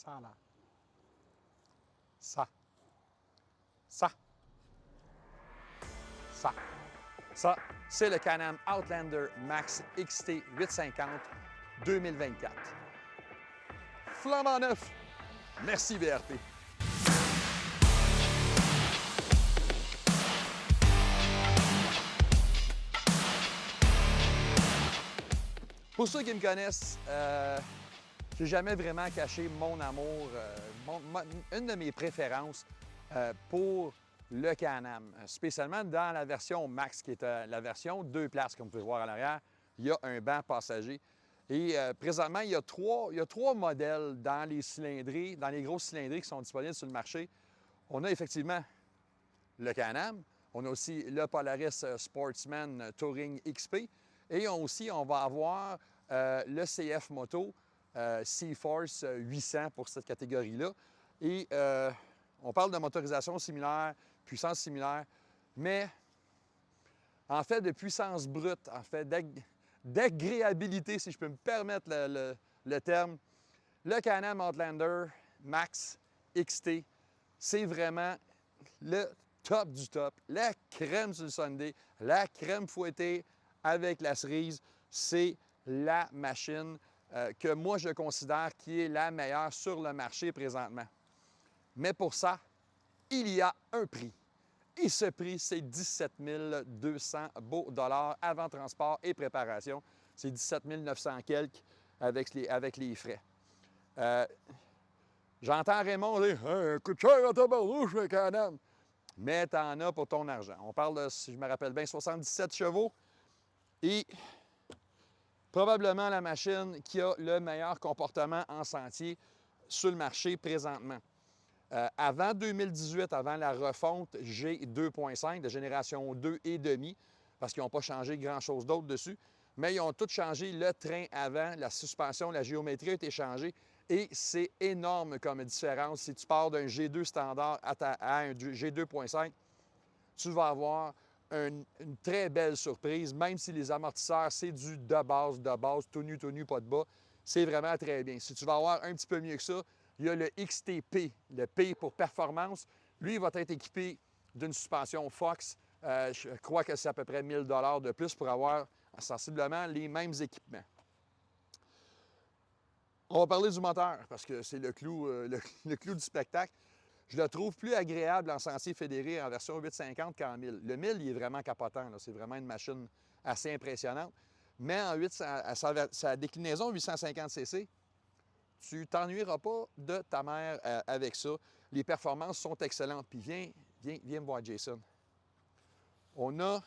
Ça, là. Ça. Ça. Ça. Ça, c'est le Can-Am Outlander Max XT 850 2024. Flambant neuf! Merci BRP. Pour ceux qui me connaissent, j'ai jamais vraiment caché mon amour, une de mes préférences pour le Can-Am, spécialement dans la version Max, qui est la version 2 places, comme vous pouvez voir à l'arrière. Il y a un banc passager. Et présentement, il y a trois modèles dans les cylindrées, dans les grosses cylindrées qui sont disponibles sur le marché. On a effectivement le Can-Am, on a aussi le Polaris Sportsman Touring XP, et on va avoir le CF Moto C-Force 800 pour cette catégorie-là. Et on parle de motorisation similaire, puissance similaire, mais en fait de puissance brute, en fait d'agréabilité, si je peux me permettre le terme, le Can-Am Outlander Max XT, c'est vraiment le top du top, la crème sur le Sunday, la crème fouettée avec la cerise. C'est la machine que moi je considère qui est la meilleure sur le marché présentement. Mais pour ça, il y a un prix. Et ce prix, c'est 17 200 beaux dollars avant transport et préparation. C'est 17 900 quelques avec les frais. J'entends Raymond dire hey, « coûte cher à tabarnouche, le Can-Am ». Mais t'en as pour ton argent. On parle de, si je me rappelle bien, 77 chevaux et probablement la machine qui a le meilleur comportement en sentier sur le marché présentement. Avant 2018, avant la refonte G2.5 de génération 2 et demi, parce qu'ils n'ont pas changé grand-chose d'autre dessus, mais ils ont tout changé. Le train avant, la suspension, la géométrie a été changée et c'est énorme comme différence. Si tu pars d'un G2 standard à un G2.5, tu vas avoir une très belle surprise, même si les amortisseurs, c'est du de base, tout nu, pas de bas. C'est vraiment très bien. Si tu vas avoir un petit peu mieux que ça, il y a le XTP, le P pour performance. Lui, il va être équipé d'une suspension Fox. Je crois que c'est à peu près 1 000 $ de plus pour avoir sensiblement les mêmes équipements. On va parler du moteur, parce que c'est le clou du spectacle. Je le trouve plus agréable en sentier fédéré en version 850 qu'en 1000. Le 1000, il est vraiment capotant. C'est vraiment une machine assez impressionnante. Mais en 800, à sa déclinaison 850cc, tu t'ennuieras pas de ta mère avec ça. Les performances sont excellentes. Puis viens me voir, Jason. On a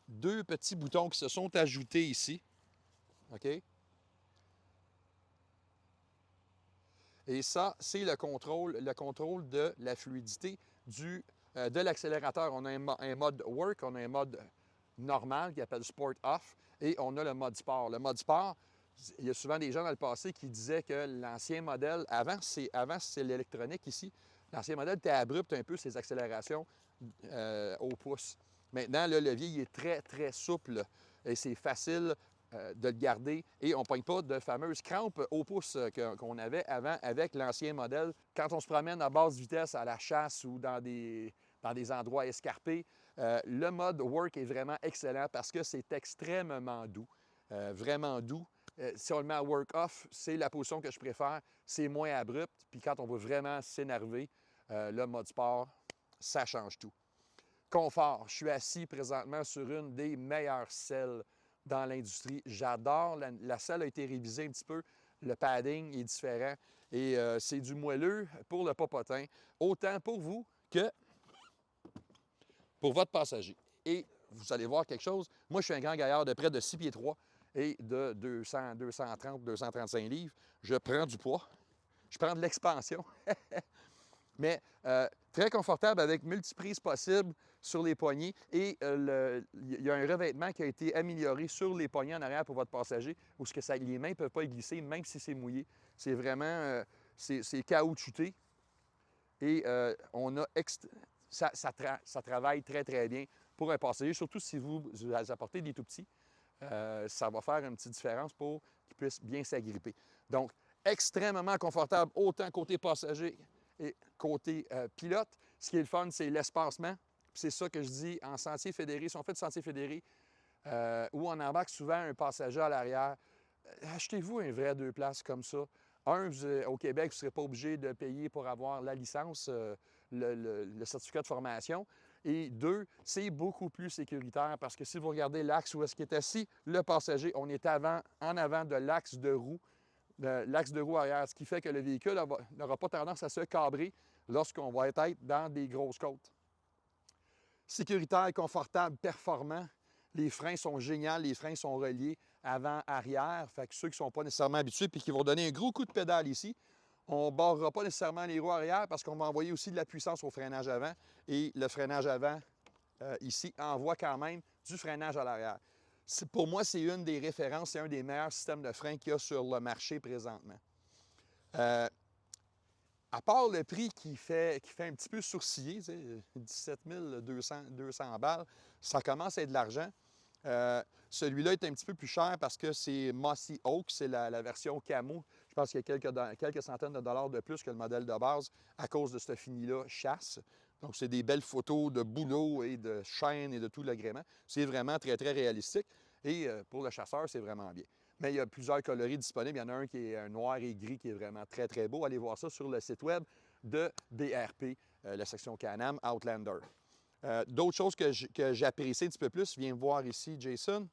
deux petits boutons qui se sont ajoutés ici. OK? Et ça, c'est le contrôle de la fluidité de l'accélérateur. On a un mode work, on a un mode normal qui appelle Sport Off et on a le mode sport. Le mode sport, il y a souvent des gens dans le passé qui disaient que l'ancien modèle, avant c'est l'électronique ici, l'ancien modèle était abrupt un peu ses accélérations au pouce. Maintenant, le levier il est très, très souple et c'est facile de le garder et on ne pogne pas de fameuses crampes au pouce qu'on avait avant avec l'ancien modèle. Quand on se promène à basse vitesse à la chasse ou dans des endroits escarpés, le mode Work est vraiment excellent parce que c'est extrêmement doux, vraiment doux. Si on le met à Work Off, c'est la position que je préfère. C'est moins abrupt. Puis quand on veut vraiment s'énerver, le mode sport, ça change tout. Confort. Je suis assis présentement sur une des meilleures selles dans l'industrie. J'adore. La selle a été révisée un petit peu. Le padding est différent. Et c'est du moelleux pour le popotin, autant pour vous que pour votre passager. Et vous allez voir quelque chose. Moi, je suis un grand gaillard de près de 6 pieds 3 et de 230, 235 livres. Je prends du poids. Je prends de l'expansion. Mais très confortable avec multiprises possibles sur les poignées et il y a un revêtement qui a été amélioré sur les poignées en arrière pour votre passager où les mains ne peuvent pas y glisser même si c'est mouillé. C'est vraiment c'est caoutchouté et ça travaille très, très bien pour un passager, surtout si vous apportez des tout petits. Ça va faire une petite différence pour qu'ils puissent bien s'agripper. Donc, extrêmement confortable, autant côté passager et côté pilote. Ce qui est le fun, c'est l'espacement. C'est ça que je dis en sentier fédéré. Si on fait du sentier fédéré où on embarque souvent un passager à l'arrière, achetez-vous un vrai 2 places comme ça. Un, au Québec, vous ne serez pas obligé de payer pour avoir la licence, le certificat de formation. Et deux, c'est beaucoup plus sécuritaire parce que si vous regardez l'axe où est-ce qu'il est assis, le passager, on est en avant de l'axe de roue arrière, ce qui fait que le véhicule n'aura pas tendance à se cabrer lorsqu'on va être dans des grosses côtes. Sécuritaire, confortable, performant. Les freins sont géniaux, les freins sont reliés avant-arrière. Fait que ceux qui ne sont pas nécessairement habitués puis qui vont donner un gros coup de pédale ici, on ne barrera pas nécessairement les roues arrière parce qu'on va envoyer aussi de la puissance au freinage avant. Et le freinage avant, ici, envoie quand même du freinage à l'arrière. Pour moi, c'est une des références, c'est un des meilleurs systèmes de frein qu'il y a sur le marché présentement. À part le prix qui fait un petit peu sourciller, 17 200 balles, ça commence à être de l'argent. Celui-là est un petit peu plus cher parce que c'est Mossy Oak, c'est la version camo. Je pense qu'il y a quelques centaines de dollars de plus que le modèle de base à cause de ce fini-là chasse. Donc, c'est des belles photos de boulot et de chaînes et de tout l'agrément. C'est vraiment très, très réalistique. Et pour le chasseur, c'est vraiment bien. Mais il y a plusieurs coloris disponibles. Il y en a un qui est un noir et gris qui est vraiment très, très beau. Allez voir ça sur le site web de BRP, la section Can-Am Outlander. D'autres choses que j'apprécie un petit peu plus, viens voir ici, Jason.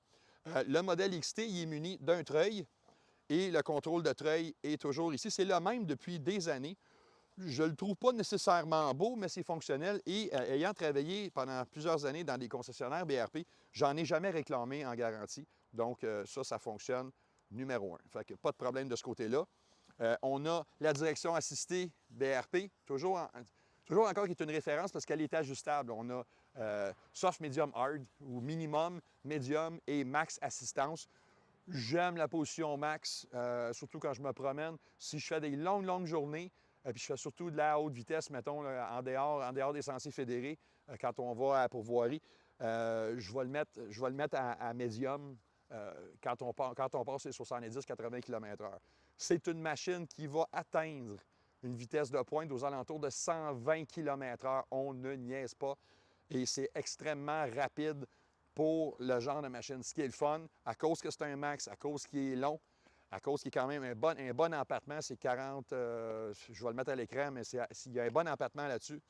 Le modèle XT, il est muni d'un treuil et le contrôle de treuil est toujours ici. C'est le même depuis des années. Je ne le trouve pas nécessairement beau, mais c'est fonctionnel. Et ayant travaillé pendant plusieurs années dans des concessionnaires BRP, j'en ai jamais réclamé en garantie. Donc, ça fonctionne numéro un. Fait que pas de problème de ce côté-là. On a la direction assistée BRP, toujours encore qui est une référence parce qu'elle est ajustable. On a soft, medium, hard ou minimum, medium et max assistance. J'aime la position max, surtout quand je me promène. Si je fais des longues journées, puis je fais surtout de la haute vitesse, mettons, là, en dehors des sentiers fédérés, quand on va à pourvoirie, je vais le mettre à médium quand on passe les 70-80 km/h. C'est une machine qui va atteindre une vitesse de pointe aux alentours de 120 km/h. On ne niaise pas. Et c'est extrêmement rapide pour le genre de machine. Ce qui est le fun, à cause que c'est un max, à cause qu'il est long, à cause qu'il est quand même un bon empattement, c'est 40, je vais le mettre à l'écran, mais s'il y a un bon empattement là-dessus,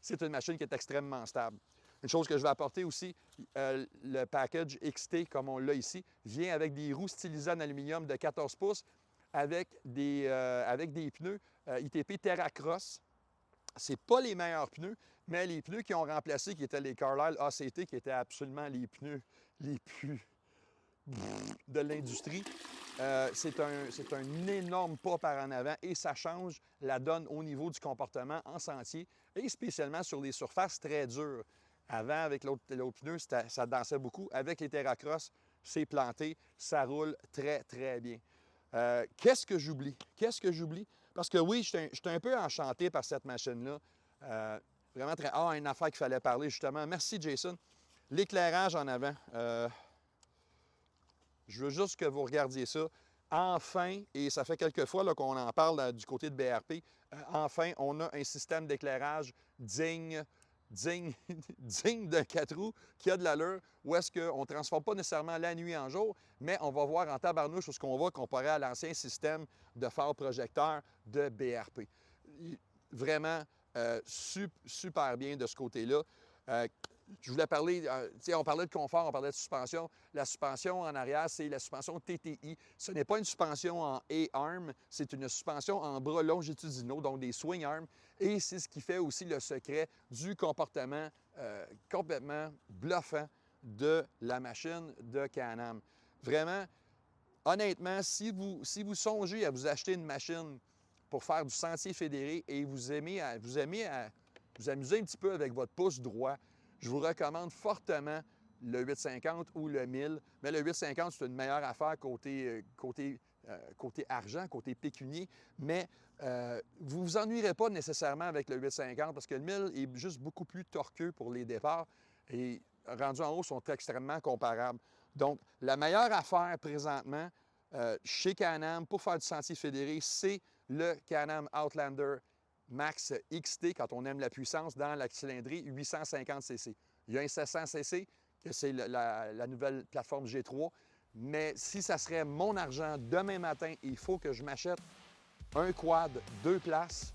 c'est une machine qui est extrêmement stable. Une chose que je vais apporter aussi, le package XT, comme on l'a ici, vient avec des roues stylisées en aluminium de 14 pouces avec des pneus ITP Terracross. Ce n'est pas les meilleurs pneus, mais les pneus qui ont remplacé, qui étaient les Carlisle ACT, qui étaient absolument les pneus les plus de l'industrie, c'est un énorme pas par en avant et ça change la donne au niveau du comportement en sentier et spécialement sur les surfaces très dures. Avant, avec l'autre pneu, ça dansait beaucoup. Avec les Terracross, c'est planté, ça roule très, très bien. Qu'est-ce que j'oublie? Parce que oui, je suis un peu enchanté par cette machine-là. Vraiment très... Ah, une affaire qu'il fallait parler, justement. Merci, Jason. L'éclairage en avant. Je veux juste que vous regardiez ça. Enfin, et ça fait quelques fois qu'on en parle du côté de BRP, enfin, on a un système d'éclairage digne d'un 4 roues qui a de l'allure, où est-ce qu'on ne transforme pas nécessairement la nuit en jour, mais on va voir en tabarnouche où ce qu'on va comparé à l'ancien système de phare projecteur de BRP. Vraiment super bien de ce côté-là. Je voulais parler, on parlait de confort, on parlait de suspension. La suspension en arrière, c'est la suspension TTI. Ce n'est pas une suspension en A-arm, c'est une suspension en bras longitudinaux, donc des swing arms. Et c'est ce qui fait aussi le secret du comportement complètement bluffant de la machine de Can-Am. Vraiment, honnêtement, si vous songez à vous acheter une machine pour faire du sentier fédéré et vous aimez vous amuser un petit peu avec votre pouce droit, je vous recommande fortement le 850 ou le 1000. Mais le 850, c'est une meilleure affaire côté argent, côté pécunier. Mais vous ne vous ennuierez pas nécessairement avec le 850 parce que le 1000 est juste beaucoup plus torqueux pour les départs et rendus en haut sont extrêmement comparables. Donc, la meilleure affaire présentement, chez Can-Am, pour faire du sentier fédéré, c'est le Can-Am Outlander Max XT, quand on aime la puissance, dans la cylindrée 850 cc. Il y a un 700 cc, que c'est la nouvelle plateforme G3, mais si ça serait mon argent demain matin, il faut que je m'achète un quad, 2 places,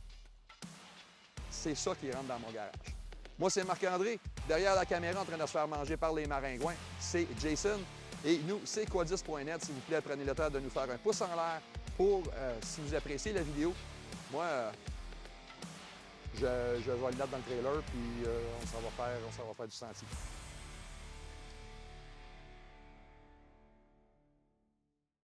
c'est ça qui rentre dans mon garage. Moi, c'est Marc-André, derrière la caméra en train de se faire manger par les maringouins, c'est Jason. Et nous, c'est quadis.net. S'il vous plaît, prenez le temps de nous faire un pouce en l'air pour, si vous appréciez la vidéo. Moi, je vais le mettre dans le trailer, puis on s'en va faire du sentier.